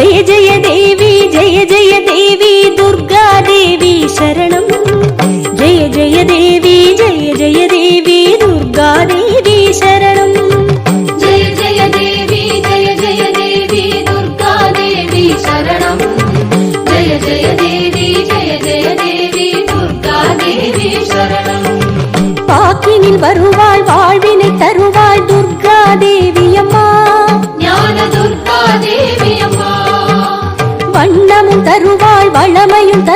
जय जय देवी दुर्गा देवी शरणं जय जय देवी दुर्गा देवी शरणं जय जय देवी दुर्गा देवी शरणं जय जय देवी दुर्गा देवी शरणं पाकिनिल வருவாள் வாழ்வினை தருவாள் दुर्गा देवी अम्मा ஞான दुर्गा देवी अम्मा வண்ணமும் தருவாள் வளமையும் தருவாள்